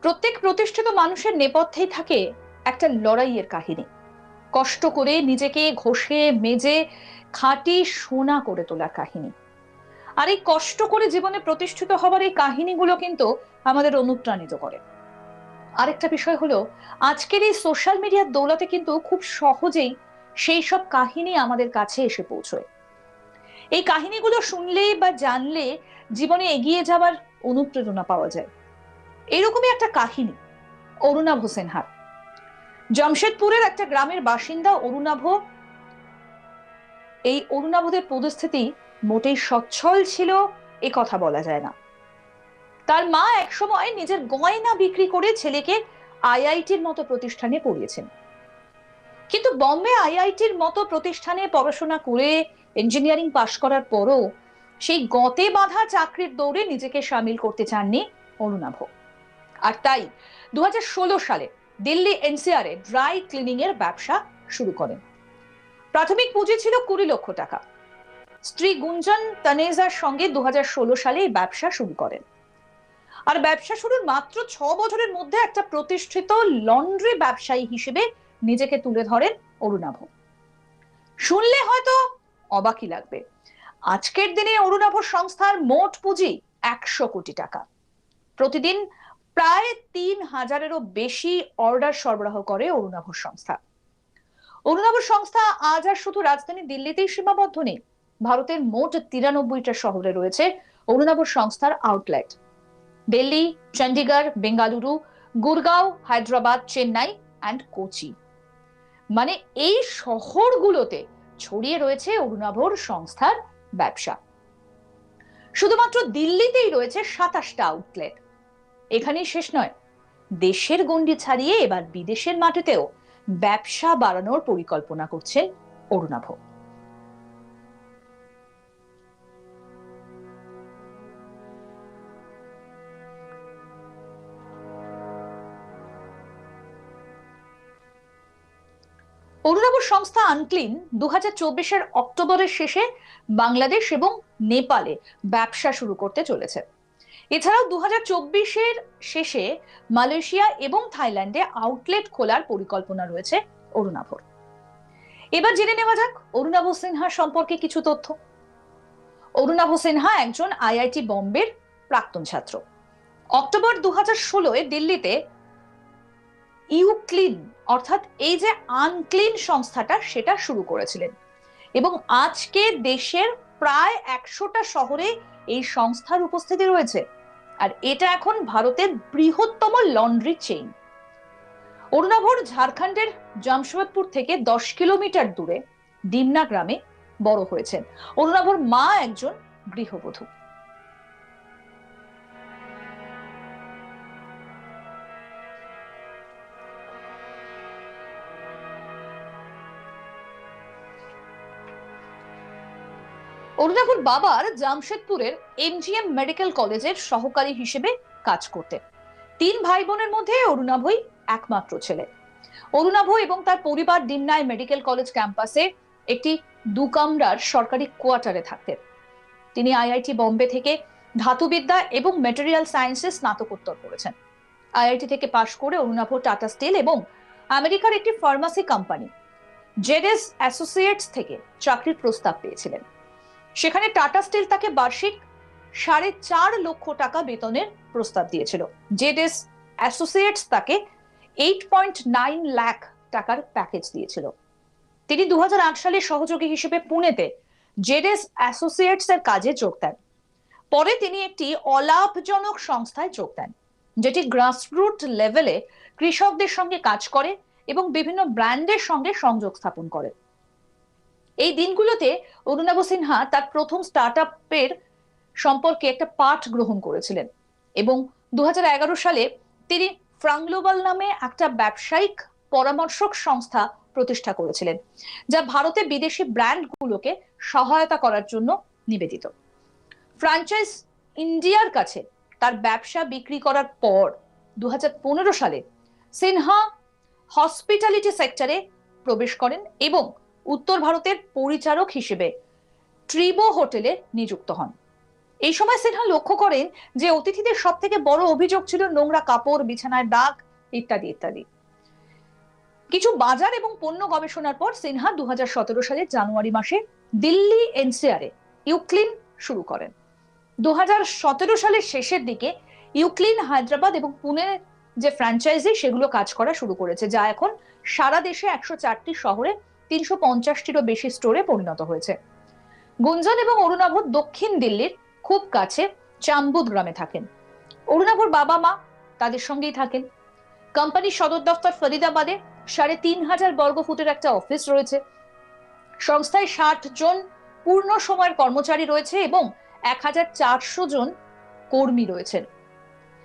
প্রত্যেক প্রতিষ্ঠিত মানুষের নেপথ্যেই থাকে একটা লড়াইয়ের কাহিনী। কষ্ট করে নিজেকে ঘষে মেজে খাঁটি সোনা করে তোলার কাহিনী। আর এই কষ্ট করে জীবনে প্রতিষ্ঠিত হবার এই কাহিনীগুলো কিন্তু আমাদের অনুপ্রাণিত করে। আরেকটা বিষয় হলো, আজকের এই সোশ্যাল মিডিয়ার দৌলতে কিন্তু খুব সহজেই সেই সব কাহিনী আমাদের কাছে এসে পৌঁছয়। এই কাহিনীগুলো শুনলে বা জানলে জীবনে এগিয়ে যাবার অনুপ্রেরণা পাওয়া যায়। এরকমই একটা কাহিনী অরুণাভ সিনহার। জামশেদপুরের একটা গ্রামের বাসিন্দা অরুণাভ। এই অরুণাভদের পরিস্থিতি মোটেই সচ্ছল ছিল এ কথা বলা যায় না। তার মা একসময় নিজের গয়না বিক্রি করে ছেলেকে আইআইটির মতো প্রতিষ্ঠানে পড়িয়েছেন। কিন্তু বম্বে আইআইটির মতো প্রতিষ্ঠানে পড়াশোনা করে ইঞ্জিনিয়ারিং পাশ করার পরও সেই গতে বাঁধা চাকরির দৌড়ে নিজেকে সামিল করতে চাননি অরুণাভ। আর তাই 2016 সালে দিল্লি এনসিআর এ ড্রাই ক্লিনিং এর ব্যবসা শুরু করেন। প্রাথমিক পুঁজি ছিল 20 লক্ষ টাকা। স্ত্রী গুঞ্জন তানেজার সঙ্গে 2016 সালে এই ব্যবসা শুরু করেন। আর ব্যবসা শুরুর মাত্র 6 বছরের মধ্যে একটা প্রতিষ্ঠিত লন্ড্রি ব্যবসায়ী হিসেবে নিজেকে তুলে ধরেন অরুণাভ। শুনলে হয়তো অবাকই লাগবে, আজকের দিনে অরুণাভ সংস্থার মোট পুঁজি 100 কোটি টাকা। প্রতিদিন প্রায় 3000-এরও বেশি অর্ডার সরবরাহ করে অরুণাভ সংস্থা। অরুণাভ সংস্থা আজ আর শুধু রাজধানী দিল্লিতেই সীমাবদ্ধ নেই। ভারতের মোট 93টা শহরে রয়েছে অরুণাভ সংস্থার আউটলেট। দিল্লি, চণ্ডীগড়, বেঙ্গালুরু, গুরগাঁও, হায়দ্রাবাদ, চেন্নাই অ্যান্ড কোচি, মানে এই শহরগুলোতে ছড়িয়ে রয়েছে অরুণাভর সংস্থার ব্যবসা। শুধুমাত্র দিল্লিতেই রয়েছে 27টা আউটলেট। এখানেই শেষ নয়, দেশের গণ্ডি ছাড়িয়ে এবার বিদেশের মাটিতেও ব্যবসা বাড়ানোর পরিকল্পনা করছেন অরুণাভ। অরুণাভ সংস্থা আনক্লিন 2024-এর অক্টোবরের শেষে বাংলাদেশ এবং নেপালে ব্যবসা শুরু করতে চলেছে। এছাড়াও 2024-এর শেষে মালয়েশিয়া এবং থাইল্যান্ডে আউটলেট খোলার পরিকল্পনা রয়েছে অরুণাভর। এবার জেনে নেওয়া যাক অরুণাভ সিনহা সম্পর্কে কিছু তথ্য। অরুণাভ সিনহা একজন আইআইটি বম্বের প্রাক্তন ছাত্র। অক্টোবর 2016-এ দিল্লিতে ইউক্লিন অর্থাৎ এই যে আনক্লিন সংস্থাটা সেটা শুরু করেছিলেন এবং আজকে দেশের প্রায় 100টা শহরে এই সংস্থার উপস্থিতি রয়েছে। আর এটা এখন ভারতের বৃহত্তম লন্ড্রি চেইন। অরুণাভর ঝাড়খণ্ডের জামশেদপুর থেকে 10 কিলোমিটার দূরে ডিমনা গ্রামে বড় হয়েছেন। অরুণাভর মা একজন গৃহবধূ। অরুণাভর বাবার জামশেদপুরের এমজিএম মেডিকেল কলেজের সহকারী হিসেবে কাজ করতেন। 3 ভাই বোনের মধ্যে অরুণাভই একমাত্র ছেলে। অরুণাভ এবং তার পরিবার ডিমনায় মেডিকেল কলেজ ক্যাম্পাসে একটি 2 কামরার সরকারি কোয়ার্টারে থাকতেন। তিনি আইআইটি বম্বে থেকে ধাতুবিদ্যা এবং ম্যাটেরিয়াল সায়েন্সে স্নাতকোত্তর করেছেন। আইআইটি থেকে পাশ করে অরুণাভ টাটা স্টিল এবং আমেরিকার একটি ফার্মাসি কোম্পানি জেডএস অ্যাসোসিয়েটস থেকে চাকরির প্রস্তাব পেয়েছিলেন। সেখানে টাটা স্টিল তাকে বার্ষিক 4.5 লক্ষ টাকা বেতনের প্রস্তাব দিয়েছিল। জেডএস অ্যাসোসিয়েটস তাকে 8.9 লাখ টাকার প্যাকেজ দিয়েছিল। তিনি 2008 সালে সহযোগী হিসেবে পুনেতে জেডএস অ্যাসোসিয়েটস এর কাজে যোগ দেন। পরে তিনি একটি অলাভজনক সংস্থায় যোগ দেন, যেটি গ্রাসরুট লেভেলে কৃষকদের সঙ্গে কাজ করে এবং বিভিন্ন ব্র্যান্ডের সঙ্গে সংযোগ স্থাপন করে। এই দিনগুলোতে অরুণাভ সিনহা তার প্রথম স্টার্টআপের সম্পর্কে একটা পাঠ গ্রহণ করেছিলেন এবং 2011 সালে তিনি ফ্রাংগ্লোবাল নামে একটা ব্যবসায়িক পরামর্শক সংস্থা প্রতিষ্ঠা করেছিলেন, যা ভারতে বিদেশি ব্র্যান্ডগুলোকে সহায়তা করার জন্য নিবেদিত। ফ্র্যাঞ্চাইজ ইন্ডিয়ার কাছে তার ব্যবসা বিক্রি করার পর 2015 সালে সিনহা হসপিটালিটি সেক্টরে প্রবেশ করেন এবং উত্তর ভারতের পরিচারক হিসেবে ট্রিবো হোটেলে নিযুক্ত হন। এই সময় সিনহা লক্ষ্য করেন যে অতিথিদের সব থেকে বড় অভিযোগ ছিল নোংরা কাপড়, বিছানায় দাগ ইত্যাদি ইত্যাদি। কিছু বাজার এবং পণ্য গবেষণার পর সিনহা 2017 সালের জানুয়ারি মাসে দিল্লি এনসিআরে ইউক্লিন শুরু করেন। 2017 সালের শেষের দিকে ইউক্লিন হায়দ্রাবাদ এবং পুনের যে ফ্র্যাঞ্চাইজি সেগুলো কাজ করা শুরু করেছে, যা এখন সারা দেশে 104টি শহরে 350টিরও বেশি স্টোরে পরিণত হয়েছে। গুঞ্জন এবং অরুণাভ দক্ষিণ দিল্লির খুব কাছে চাম্বুদ গ্রামে থাকেন। অরুণাভর বাবা মা তাদের সঙ্গেই থাকেন। কোম্পানির সদর দফতর ফরিদাবাদে 3,500 বর্গফুটের একটা অফিস রয়েছে। সংস্থায় 60 জন পূর্ণ সময়ের কর্মচারী রয়েছে এবং 1,400 জন কর্মী রয়েছেন।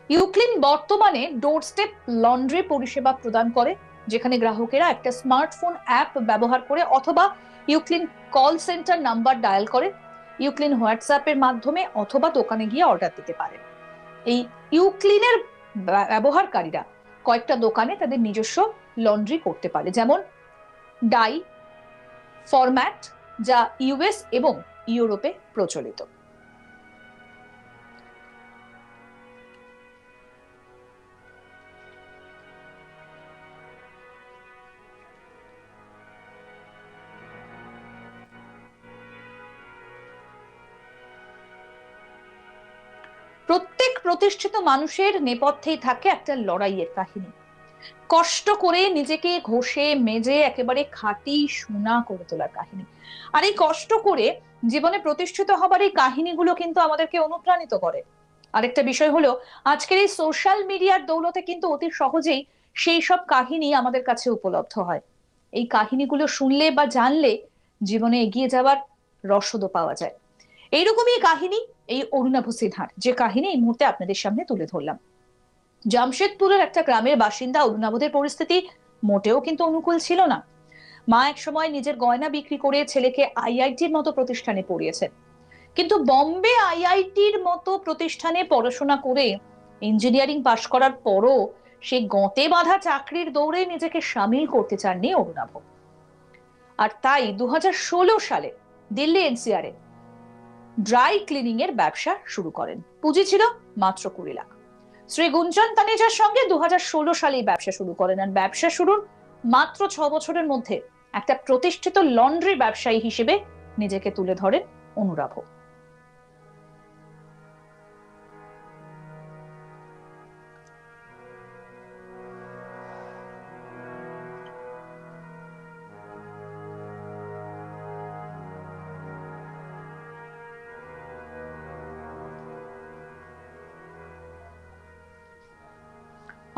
ইউক্লিন বর্তমানে ডোর স্টেপ লন্ড্রি পরিষেবা প্রদান করে, যেখানে গ্রাহকেরা একটা স্মার্টফোন অ্যাপ ব্যবহার করে অথবা ইউক্লিন কল সেন্টার নাম্বার ডায়াল করে ইউক্লিন হোয়াটসঅ্যাপের মাধ্যমে অথবা দোকানে গিয়ে অর্ডার দিতে পারে। এই ইউক্লিনের ব্যবহারকারীরা কয়েকটা দোকানে তাদের নিজস্ব লন্ড্রি করতে পারে, যেমন ডাই ফরম্যাট, যা ইউএস এবং ইউরোপে প্রচলিত। প্রত্যেক প্রতিষ্ঠিত মানুষের নেপথ্যেই থাকে একটা লড়াইয়ের কাহিনী। কষ্ট করে নিজেকে ঘষে মেজে একেবারে খাঁটি সোনা করে তোলার কাহিনী। আর এই কষ্ট করে জীবনে প্রতিষ্ঠিত হবার এই কাহিনীগুলো কিন্তু আমাদেরকে অনুপ্রাণিত করে। আরেকটা বিষয় হলো, আজকের এই সোশ্যাল মিডিয়ার দৌলতে কিন্তু অতি সহজেই সেই সব কাহিনী আমাদের কাছে উপলব্ধ হয়। এই কাহিনীগুলো শুনলে বা জানলে জীবনে এগিয়ে যাওয়ার রসদও পাওয়া যায়। এইরকমই কাহিনী এই অরুণাভ সিনহার, যে কাহিনী এই মুহূর্তে আপনাদের সামনে তুলে ধরলাম। জামশেদপুরের একটা গ্রামের বাসিন্দা অরুণাভদের পরিস্থিতি মোটেও কিন্তু অনুকূল ছিল না। মা এক সময় নিজের গয়না বিক্রি করে ছেলেকে আইআইটির মতো প্রতিষ্ঠানে পড়িয়েছেন, কিন্তু বম্বে আইআইটির মতো প্রতিষ্ঠানে পড়াশোনা করে ইঞ্জিনিয়ারিং পাশ করার পরও সে গঁতে বাঁধা চাকরির দৌড়ে নিজেকে সামিল করতে চাননি অরুণাভ। আর তাই 2016 সালে দিল্লি এনসিআরে ড্রাই ক্লিনিং এর ব্যবসা শুরু করেন। পুঁজি ছিল মাত্র 20 লাখ। শ্রী গুঞ্জন তানেজার সঙ্গে 2016 সালে ব্যবসা শুরু করেন। আর ব্যবসা শুরুর মাত্র 6 বছরের মধ্যে একটা প্রতিষ্ঠিত লন্ড্রি ব্যবসায়ী হিসেবে নিজেকে তুলে ধরেন অনুরাভ।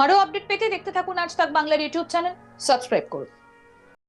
আরো আপডেট পেতে দেখতে থাকুন আজ তাক বাংলার ইউটিউব চ্যানেল, সাবস্ক্রাইব করুন।